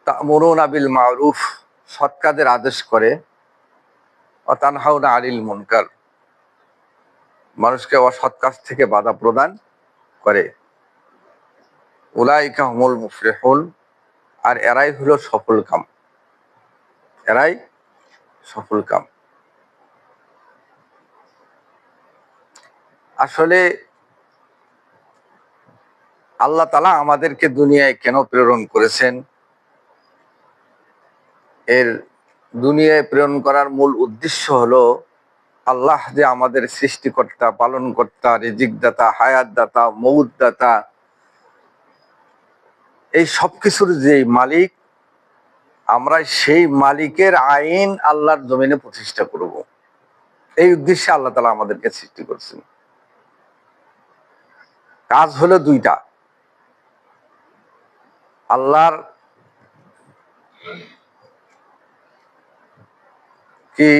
তা'মুরুনা বিল মা'রুফ, সৎ কাজের আদেশ করে, ওয়া তানহাউনা আনিল মুনকার, মানুষকে অসৎ কাজ থেকে বাধা প্রদান করে। উলাইকা হুমুল মুফলিহুন, আর এরাই হলো সফল কাম, এরাই সফল কাম। আসলে আল্লাহ তাআলা আমাদেরকে দুনিয়ায় কেন প্রেরণ করেছেন, এর দুনিয়ায় প্রেরণ করার মূল উদ্দেশ্য হলো আল্লাহ যে আমাদের সৃষ্টিকর্তা, পালনকর্তা, রিজিক দাতা, হায়াত দাতা, মউত দাতা, এই সবকিছুর যে মালিক, আমরা সেই মালিকের আইন আল্লাহর জমিনে প্রতিষ্ঠা করব। এই উদ্দেশ্যে আল্লাহ তাআলা আমাদেরকে সৃষ্টি করেছেন। কাজ হলো দুইটা, আল্লাহর কি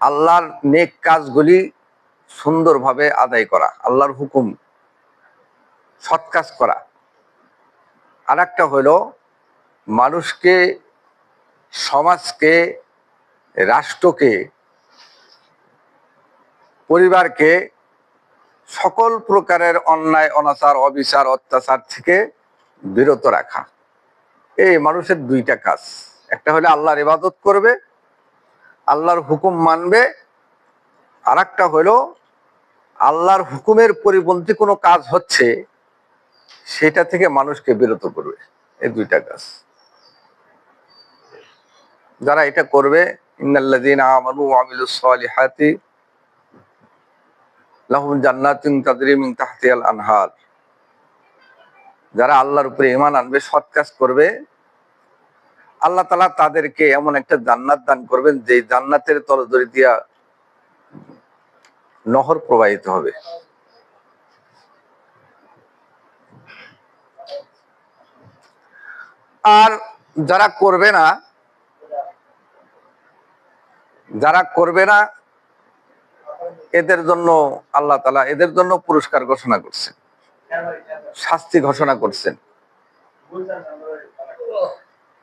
আল্লাহর নেক কাজগুলি সুন্দরভাবে আদায় করা, আল্লাহর হুকুম সৎ কাজ করা। আর একটা হলো মানুষকে, সমাজকে, রাষ্ট্রকে, পরিবারকে সকল প্রকারের অন্যায়, অনাচার, অবিচার, অত্যাচার থেকে বিরত রাখা। এই মানুষের দুইটা কাজ, একটা হলো আল্লাহর ইবাদত করবে, আল্লাহর হুকুম মানবে, আর একটা হলো আল্লাহর হুকুমের পরিপন্থী কোনো কাজ হচ্ছে সেটা থেকে মানুষকে বিরত করবে। এই দুইটা কাজ যারা এটা করবে, ইন্নাল্লাযীনা আমানু ওয়া আমিলুস সালিহাতি লাহুম জান্নাতুন তাজরি মিন তাহতিহাল আনহার, যারা আল্লাহর উপরে ঈমান আনবে, সৎ কাজ করবে, আল্লাহ তাআলা তাদেরকে এমন একটা জান্নাত দান করবেন যে জান্নাতের তলদেশ দিয়া নহর প্রবাহিত হবে। আর যারা করবে না, যারা করবে না, এদের জন্য আল্লাহ তাআলা এদের জন্য পুরস্কার ঘোষণা করছেন, শাস্তি ঘোষণা করছেন।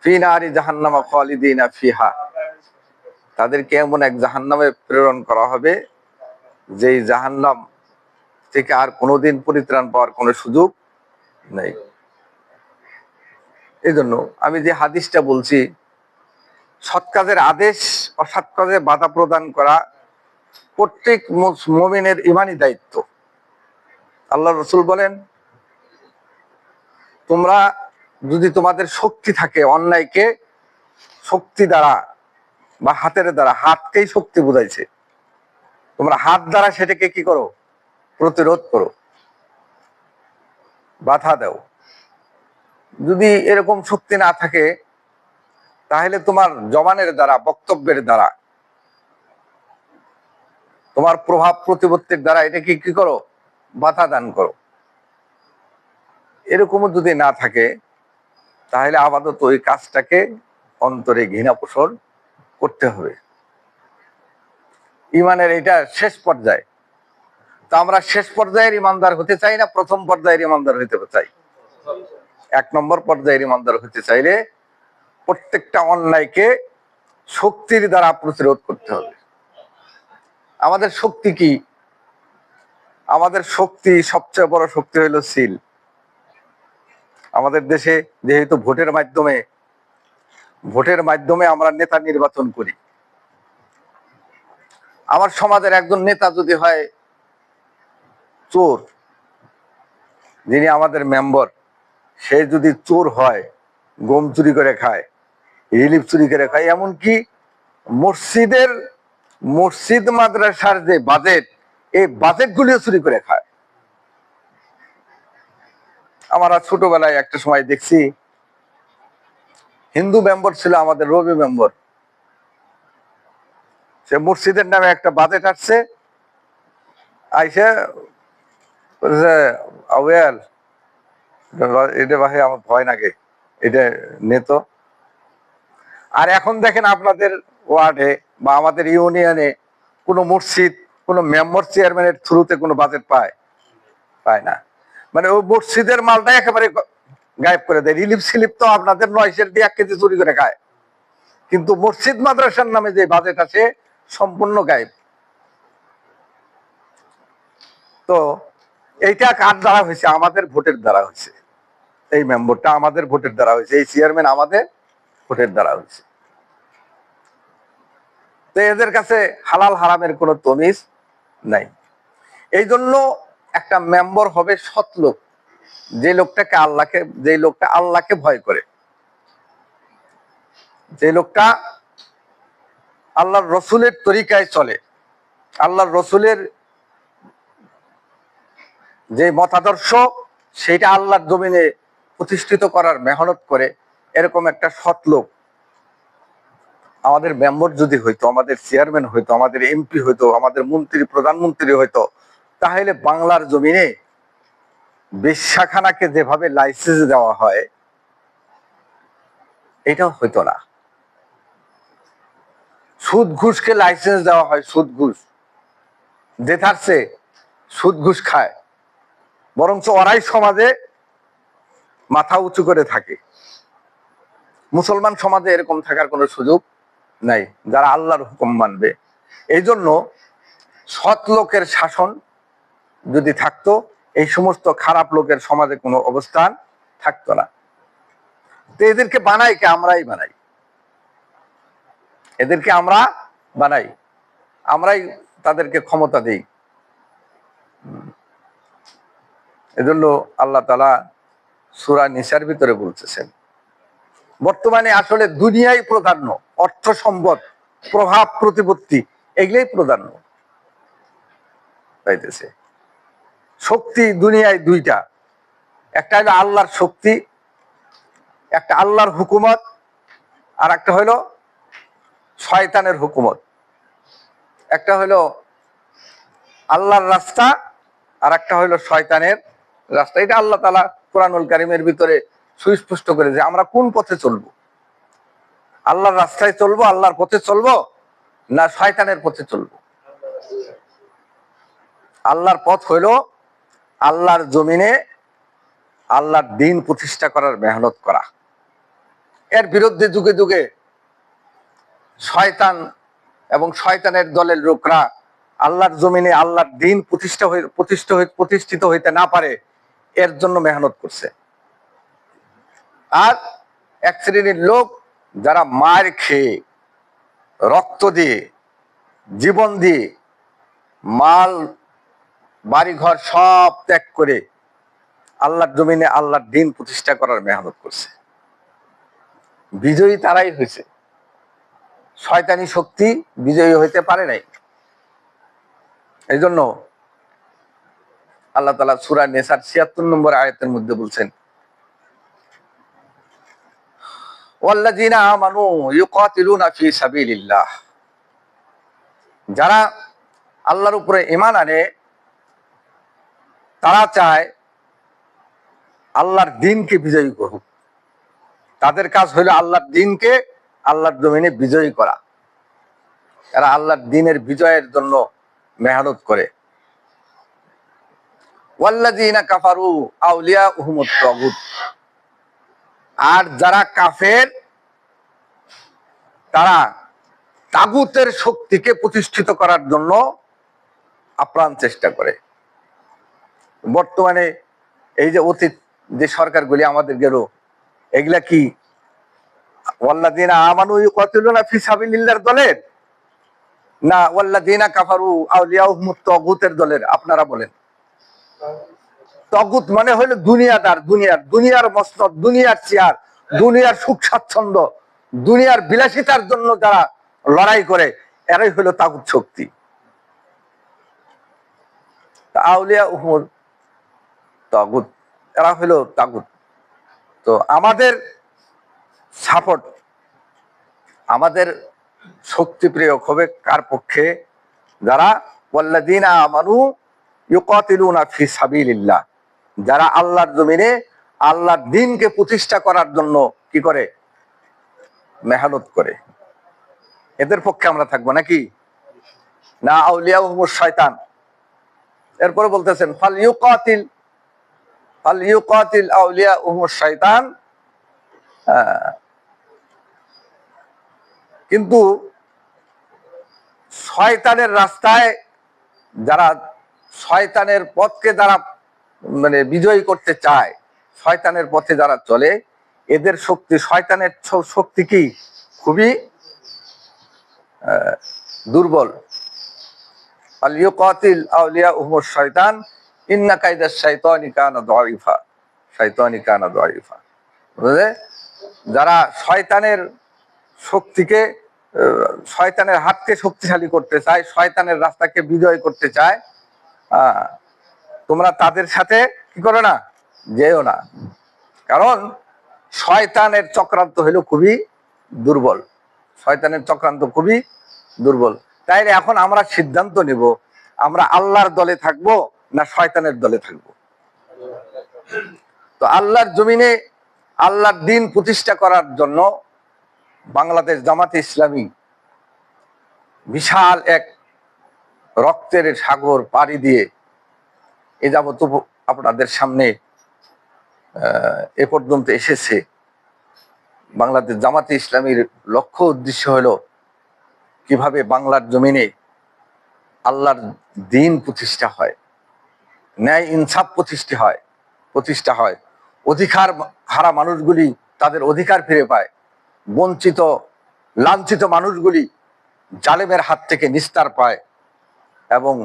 ফি নারি জাহান্নামা খালিদিনা ফিহা, তাদেরকে এমন এক জাহান্নামে প্রেরণ করা হবে যেই জাহান্নাম থেকে আর কোনোদিন পরিত্রাণ পাওয়ার কোনো সুযোগ নেই। এই জন্য আমি যে হাদিসটা বলছি, সৎ কাজের আদেশ, অসৎ কাজে বাধা প্রদান করা প্রত্যেক মুমিনের ইমানি দায়িত্ব। আল্লাহ রাসূল বলেন, তোমরা যদি তোমাদের শক্তি থাকে, অন্যায়কে শক্তি দ্বারা বা হাতের দ্বারা, হাতকেই শক্তি বুঝাইছে, তোমরা হাত দ্বারা সেটাকে কি করো, প্রতিরোধ করো, বাধা দাও। যদি এরকম শক্তি না থাকে তাহলে তোমার জবানের দ্বারা, বক্তব্যের দ্বারা, তোমার প্রভাব প্রতিপত্তির দ্বারা এটাকে কি করো, বাধা দান করো। এরকমও যদি না থাকে তাহলে আপাতত ওই কাজটাকে অন্তরে ঘৃণা পোষণ করতে হবে। ইমানের এটা শেষ পর্যায়ে। তো আমরা শেষ পর্যায়ের ইমানদার হতে চাই না প্রথম পর্যায়ের ইমানদার হতে চাই? 1 নম্বর পর্যায়ের ইমানদার হতে চাইলে প্রত্যেকটা অন্যায়কে শক্তির দ্বারা প্রতিরোধ করতে হবে। আমাদের শক্তি কি? আমাদের শক্তি, সবচেয়ে বড় শক্তি হলো সিল। আমাদের দেশে যেহেতু ভোটের মাধ্যমে আমরা নেতা নির্বাচন করি। আমার সমাজের একজন নেতা যদি হয় চোর, যিনি আমাদের মেম্বার, সে যদি চোর হয়, গম চুরি করে খায়, রিলিফ চুরি করে খায়, এমনকি মসজিদ মাদ্রাসার যে বাজেট, এই বাজেটগুলিও চুরি করে খায়। আমরা ছোটবেলায় একটা সময় দেখছি, হিন্দু মেম্বার ছিল আমাদের রবি মেম্বার, সে মসজিদের নামে একটা বাজেট আসছে, আইসে আউয়াল এটা ভাই আমার ভয় লাগে, এটা নেত। আর এখন দেখেন আপনাদের ওয়ার্ডে বা আমাদের ইউনিয়নে কোনো মসজিদ, কোনো মেম্বার চেয়ারম্যানের থ্রুতে কোনো বাজেট পায় না। মানে ওই মসজিদের মালটা একেবারে গায়েব করে দেয়। রিলিফ স্লিপ তো আপনাদের 9 দিয়ে 1 কেজি চুরি করে খায়, কিন্তু মসজিদ মাদ্রাসার নামে যে বাজেট আছে সম্পূর্ণ গায়েব। তো এইটা কার দ্বারা হয়েছে? আমাদের ভোটের দ্বারা হয়েছে। এই মেম্বারটা আমাদের ভোটের দ্বারা হয়েছে, এই চেয়ারম্যান আমাদের ভোটের দ্বারা হয়েছে। তো এদের কাছে হালাল হারামের কোনো তমিজ নাই। এই জন্য একটা মেম্বার হবে সৎ লোক, যে লোকটা আল্লাহকে ভয় করে, যে লোকটা আল্লাহর রসুলের তরিকায় চলে, আল্লাহর রসুলের যে মতাদর্শ সেটা আল্লাহর জমিনে প্রতিষ্ঠিত করার মেহনত করে, এরকম একটা সৎ লোক আমাদের মেম্বার যদি হইতো, আমাদের চেয়ারম্যান হইতো, আমাদের এমপি হইতো, আমাদের মন্ত্রী প্রধানমন্ত্রী হইতো, তাহলে বাংলার জমিনে বেশ্যাখানাকে যেভাবে লাইসেন্স দেওয়া হয় এটাও হইতো না। সুদ ঘুষকে লাইসেন্স দেওয়া হয়, সুদ ঘুষ যে থাকছে সুদ ঘুষ খায়, বরঞ্চ ওরাই সমাজে মাথা উঁচু করে থাকে। মুসলমান সমাজে এরকম থাকার কোনো সুযোগ নাই, যারা আল্লাহর হুকুম মানবে। এই জন্য সৎ লোকের শাসন যদি থাকতো, এই সমস্ত খারাপ লোকের সমাজে কোনো অবস্থান থাকতো না। তো এদেরকে বানাই কে? আমরাই বানাই, এদেরকে আমরা বানাই, আমরাই তাদেরকে ক্ষমতা দিই। এজন্য আল্লাহ তাআলা সূরা নিসার ভিতরে বলতেছেন, বর্তমানে আসলে দুনিয়াই প্রাধান্য, অর্থ সম্পদ, প্রভাব প্রতিপত্তি, এগুলোই প্রাধান্য পাইতেছে। শক্তি দুনিয়ায় দুইটা, একটা হলো আল্লাহর শক্তি, একটা আল্লাহর হুকুমত, আর একটা হলো শয়তানের হুকুমত। একটা হলো আল্লাহর রাস্তা, আর একটা হলো শয়তানের রাস্তা। এটা আল্লাহ তাআলা কোরআনুল কারীমের ভিতরে সুস্পষ্ট করে যে আমরা কোন পথে চলবো, আল্লাহর রাস্তায় চলবো, আল্লাহর পথে চলবো, না শয়তানের পথে চলবো। আল্লাহর পথ হইল আল্লাহর জমিনে আল্লাহর দ্বীন প্রতিষ্ঠা করার মেহনত করা। এর বিরুদ্ধে যুগে যুগে শয়তান এবং শয়তানের দলের লোকরা আল্লাহর জমিনে আল্লাহর দ্বীন প্রতিষ্ঠিত হইতে না পারে এর জন্য মেহনত করছে। আর এক শ্রেণীর লোক যারা মার খেয়ে, রক্ত দিয়ে, জীবন দিয়ে, মাল বাড়িঘর সব ত্যাগ করে আল্লাহর জমিনে আল্লাহর দ্বীন প্রতিষ্ঠা করার মেহনত করছে। বিজয়ী তারাই হয়েছে, শয়তানি শক্তি বিজয়ী হইতে পারে নাই। এই জন্য আল্লাহ তাআলা সূরা নিসার ৭৬ নম্বর আয়াতের মধ্যে বলছেন, ওয়াল্লাযীনা আমানু ইউকাতিলুনা ফী সাবিলিল্লাহ, যারা আল্লাহর উপরে ঈমান আনে তারা চায় আল্লাহর দ্বীনকে বিজয়ী করুক। তাদের কাজ হলো আল্লাহর দ্বীনকে আল্লাহর জমিনে বিজয়ী করা। এরা আল্লাহর দ্বীনের বিজয়ের জন্য মেহনত করে। ওয়াল্লাযীনা কাফারু আউলিয়াউহুমুত তাগুত, আর যারা কাফের তারা তাগুতের শক্তিকে প্রতিষ্ঠিত করার জন্য আপ্রাণ চেষ্টা করে। বর্তমানে এই যে অতীত যে সরকারগুলি আমাদের গেল, এগুলা কি ওয়াল্লাযীনা আমানু ইউকাতিলুনা ফী সাবিলিল্লাহর দলের, না ওয়াল্লাযীনা কাফারু আউলিয়াউহুমুত তাগুতের দলের? আপনারা বলেন। তাগুত মানে হলো দুনিয়াদার, দুনিয়ার মসনদ, দুনিয়ার চেয়ার, দুনিয়ার সুখ স্বাচ্ছন্দ্য, দুনিয়ার বিলাসিতার জন্য যারা লড়াই করে, এরাই হলো তাগুত শক্তি। আউলিয়াউহুমুত তাগুত, এরা হলো তাগুত। তো আমাদের সাপোর্ট, আমাদের শক্তি প্রয়োগ হবে কার পক্ষে? যারা ওয়াল্লাযীনা আমানু ইউকাতিলুনা ফী সাবিলিল্লাহ, যারা আল্লাহর জমিনে আল্লাহর দ্বীনকে প্রতিষ্ঠা করার জন্য কি করে? মেহনত করে। এদের পক্ষে আমরা থাকবো নাকি? না আউলিয়াউহুমুশ শয়তান। এরপরে বলতেছেন ফালইউকাতিল আউলিয়াউহুমুশ শাইতান। কিন্তু শয়তানের রাস্তায় যারা, শয়তানের পথকে যারা মানে বিজয়ী করতে চায়, শয়তানের পথে যারা চলে, এদের শক্তি, শয়তানের শক্তি কি খুবই দুর্বল। ফালইউকাতিল আউলিয়াউহুমুশ শাইতান ইন্না কাইদাশ শাইতানি কানা দাঈফা। শাইতানি কানা দাঈফা। বুঝলে, যারা শয়তানের শক্তিকে, শয়তানের হাতকে শক্তিশালী করতে চায়, শয়তানের রাস্তাকে বিজয় করতে চায়, তোমরা তাদের সাথে কি করো না, যেও না। কারণ শয়তানের চক্রান্ত হলো খুবই দুর্বল, শয়তানের চক্রান্ত খুবই দুর্বল। তাই এখন আমরা সিদ্ধান্ত নেব, আমরা আল্লাহর দলে থাকবো না শয়তানের দলে থাকবো। তো আল্লাহর জমিনে আল্লাহর দ্বীন প্রতিষ্ঠা করার জন্য বাংলাদেশ জামাতে ইসলামী বিশাল এক রক্তের সাগর পাড়ি দিয়ে এ যাবত আপনাদের সামনে এ পর্যন্ত এসেছে। বাংলাদেশ জামাতে ইসলামীর লক্ষ্য উদ্দেশ্য হলো কিভাবে বাংলার জমিনে আল্লাহর দ্বীন প্রতিষ্ঠা হয়, ন্যায় ইনসাফ প্রতিষ্ঠা হয়, অধিকার হারা মানুষগুলি তাদের অধিকার ফিরে পায়, বঞ্চিত লাঞ্ছিত মানুষগুলি জালেমের হাত থেকে নিস্তার পায় এবং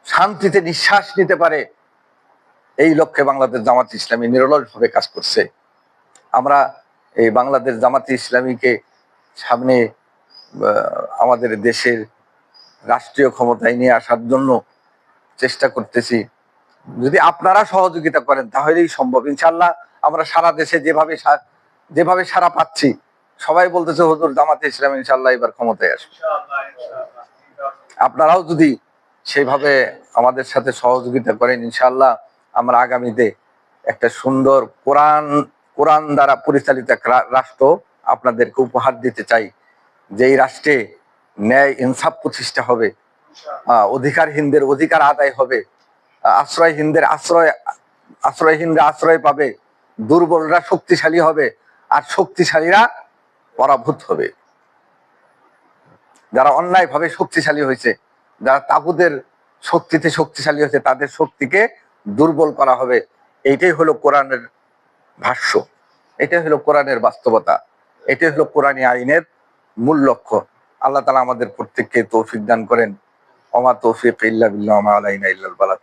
শান্তিতে নিঃশ্বাস নিতে পারে। এই লক্ষ্যে বাংলাদেশ জামাতে ইসলামী নিরলসভাবে কাজ করছে। আমরা এই বাংলাদেশ জামাতে ইসলামীকে সামনে আমাদের দেশের রাষ্ট্রীয় ক্ষমতায় নিয়ে আসার জন্য চেষ্টা করতেছি। যদি আপনারা সহযোগিতা করেন তাহলেই সম্ভব। ইনশাল্লাহ আমরা সারা দেশে যেভাবে সারা পাচ্ছি, সবাই বলতেছে হুজুর জামাতে ইসলামী ইনশাল্লাহ এবার ক্ষমতায় আসবে। আপনারাও যদি সেইভাবে আমাদের সাথে সহযোগিতা করেন, ইনশাল্লাহ আমরা আগামীতে একটা সুন্দর কোরআন দ্বারা পরিচালিত এক রাষ্ট্র আপনাদেরকে উপহার দিতে চাই, যেই রাষ্ট্রে ন্যায় ইনসাফ প্রতিষ্ঠা হবে, অধিকারহীনদের অধিকার আদায় হবে, আশ্রয়হীনদের আশ্রয় পাবে, দুর্বলরা শক্তিশালী হবে আর শক্তিশালীরা পরাভূত হবে। যারা অন্যায়ভাবে শক্তিশালী হয়েছে, যারা তাগুদের শক্তিতে শক্তিশালী হয়েছে, তাদের শক্তিকে দুর্বল করা হবে। এইটাই হলো কোরআনের ভাষ্য, এটাই হলো কোরআনের বাস্তবতা, এটাই হলো কোরআনী আইনের মূল লক্ষ্য। আল্লাহ তাআলা আমাদের প্রত্যেককে তৌফিক দান করেন। ওমা তৌফিক ইল্লা বিল্লাহ, ওয়া মা আলাইনা ইল্লাল বালাগ।